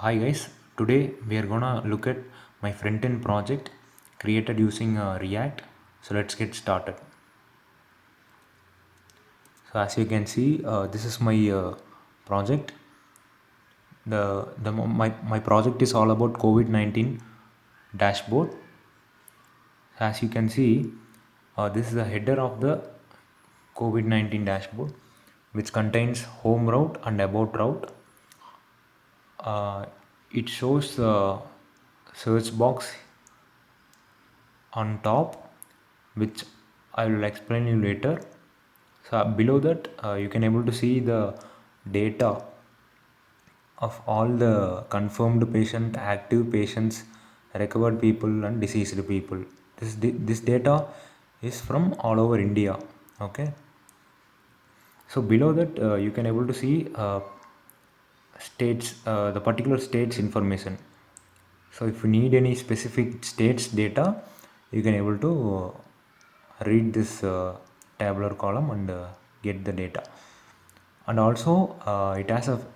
Hi guys, today we are gonna look at my front-end project created using React. So let's get started. So as you can see, this is my project. My project is all about COVID-19 dashboard. As you can see, this is the header of the COVID-19 dashboard, which contains home route and about route. Uh, it shows the search box on top, which I will explain you later. So below that you can able to see the data of all the confirmed patient, active patients, recovered people and deceased people. This data is from all over India. Okay, so below that you can able to see states, the particular states information. So if you need any specific states data, you can able to read this tabular column and get the data. And also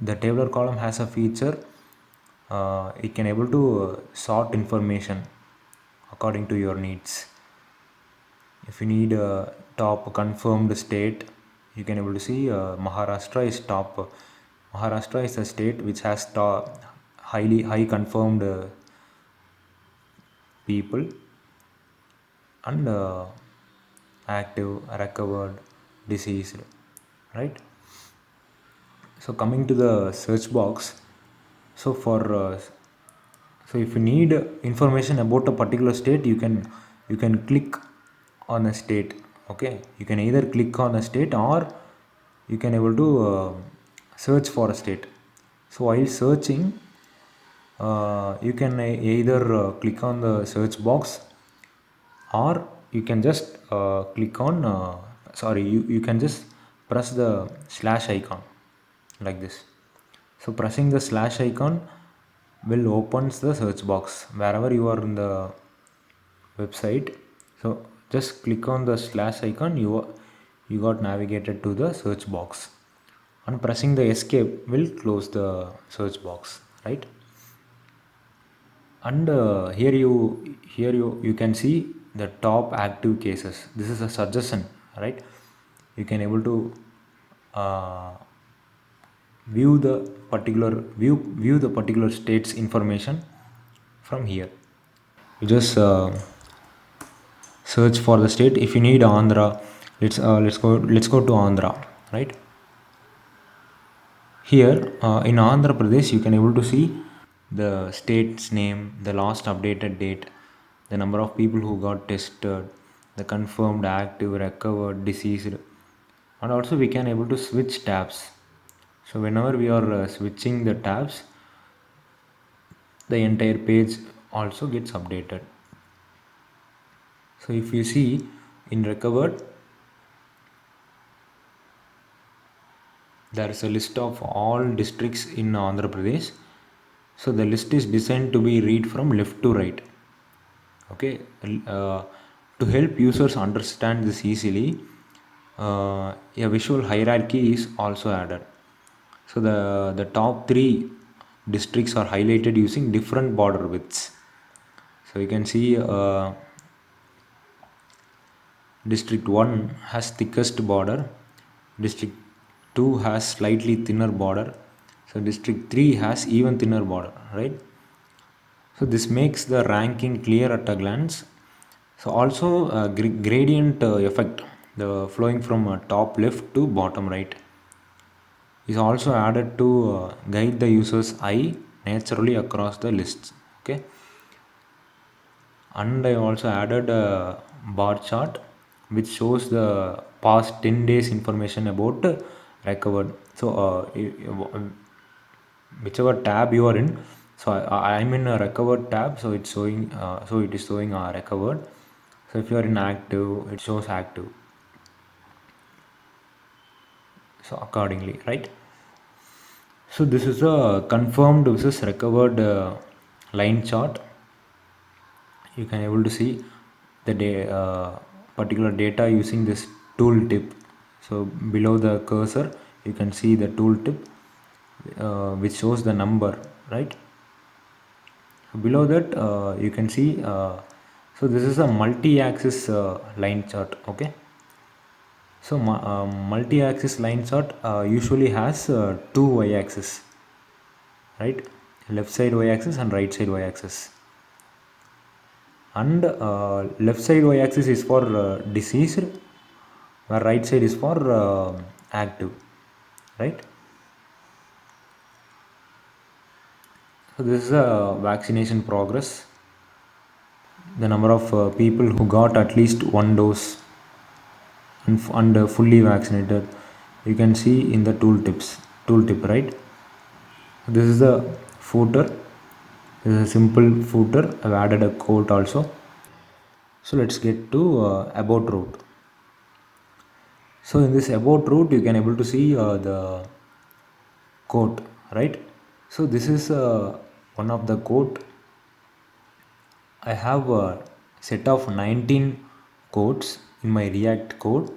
the tabular column has a feature, it can able to sort information according to your needs. If you need a top confirmed state, you can able to see Maharashtra is top. Maharashtra is a state which has high confirmed people and active, recovered, deceased, right? So coming to the search box, so for so if you need information about a particular state, you can click on a state. Okay, you can either click on a state or you can able to search for a state. So while searching, you can either click on the search box, or you can just click on you can just press the slash icon like this. So pressing the slash icon will opens the search box wherever you are in the website. So just click on the slash icon, you got navigated to the search box, and pressing the escape will close the search box, right? And here you can see the top active cases. This is a suggestion, right? You can able to uh, view the particular state's information from here. You just search for the state. If you need Andhra, let's go to Andhra, right? Here in Andhra Pradesh, you can able to see the state's name, the last updated date, the number of people who got tested, the confirmed, active, recovered, deceased, and also we can able to switch tabs. So whenever we are switching the tabs, the entire page also gets updated. So if you see in recovered, there is a list of all districts in Andhra Pradesh. So the list is designed to be read from left to right. Okay, to help users understand this easily, a visual hierarchy is also added. So the top three districts are highlighted using different border widths. So you can see district 1 has thickest border, district 2 has slightly thinner border, so district 3 has even thinner border, right? So this makes the ranking clear at a glance. So also gradient effect, the flowing from top left to bottom right, is also added to guide the user's eye naturally across the lists. Okay, and I also added a bar chart which shows the past 10 days information about recovered. So whichever tab you are in, so I'm in a recovered tab, so it's showing so it is showing recovered. So if you are in active, it shows active, so accordingly, right? So this is a confirmed versus recovered line chart. You can able to see the particular data using this tooltip. So below the cursor you can see the tooltip which shows the number, right? Below that, you can see, so this is a multi-axis line chart. Okay, so multi-axis line chart usually has two y-axis, right? Left side y-axis and right side y-axis. And left side y-axis is for diseased, where right side is for active, right? So this is a vaccination progress, the number of people who got at least one dose and fully vaccinated. You can see in the tooltip, right? This is the footer. This is a simple footer. I've added a quote also. So let's get to about route. So in this about route, you can able to see the quote, right? So this is one of the quote. I have a set of 19 codes in my React code.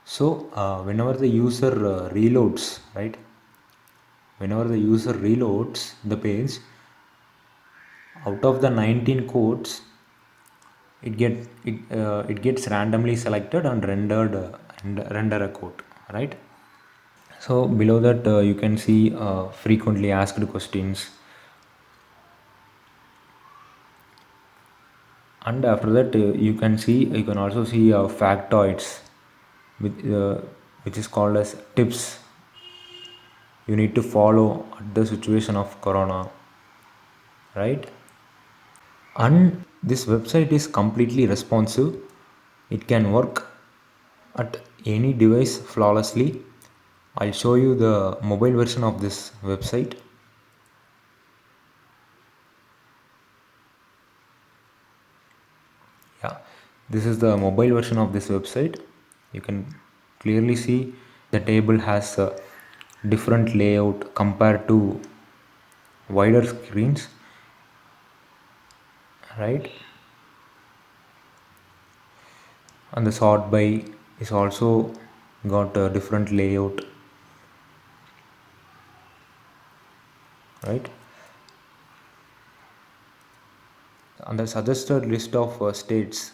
So whenever the user reloads, right? Whenever the user reloads the page, out of the 19 codes, it gets randomly selected and rendered and render a code, right? So below that, you can see frequently asked questions, and after that, you can also see factoids, with, which is called as tips you need to follow at the situation of corona, right? And this website is completely responsive. It can work at any device flawlessly. I'll show you the mobile version of this website. Yeah, this is the mobile version of this website. You can clearly see the table has a different layout compared to wider screens, right? And the sort by is also got a different layout, right? And the suggested list of states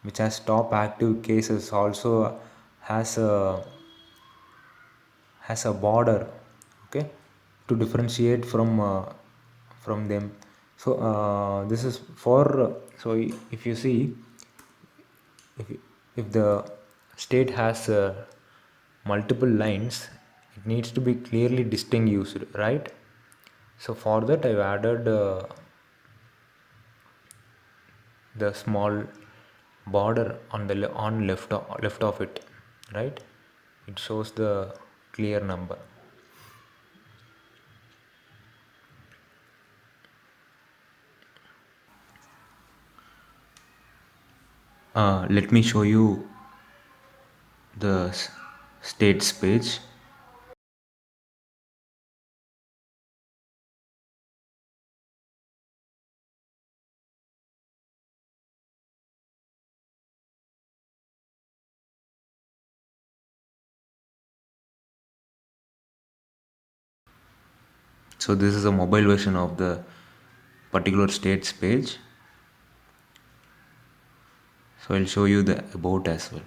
which has top active cases also has a border, okay, to differentiate from them. So this is for so if you see, if if the state has multiple lines, it needs to be clearly distinguished, right? So for that, I've added the small border on the on left of it, right? It shows the clear number. Let me show you the states page. So this is a mobile version of the particular states page. So I'll show you the about as well.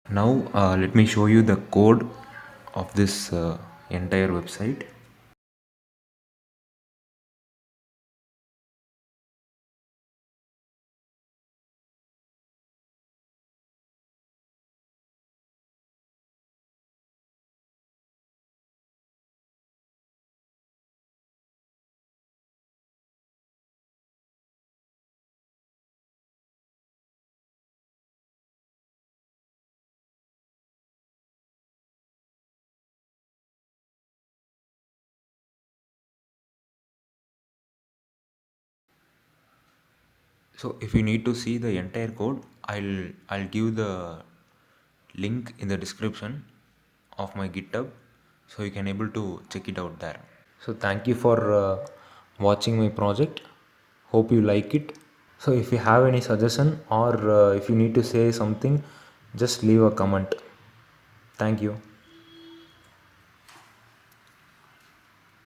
Now let me show you the code of this entire website. So if you need to see the entire code, I'll give the link in the description of my GitHub, so you can able to check it out there. So thank you for watching my project. Hope you like it. So if you have any suggestion, or if you need to say something, just leave a comment. Thank you.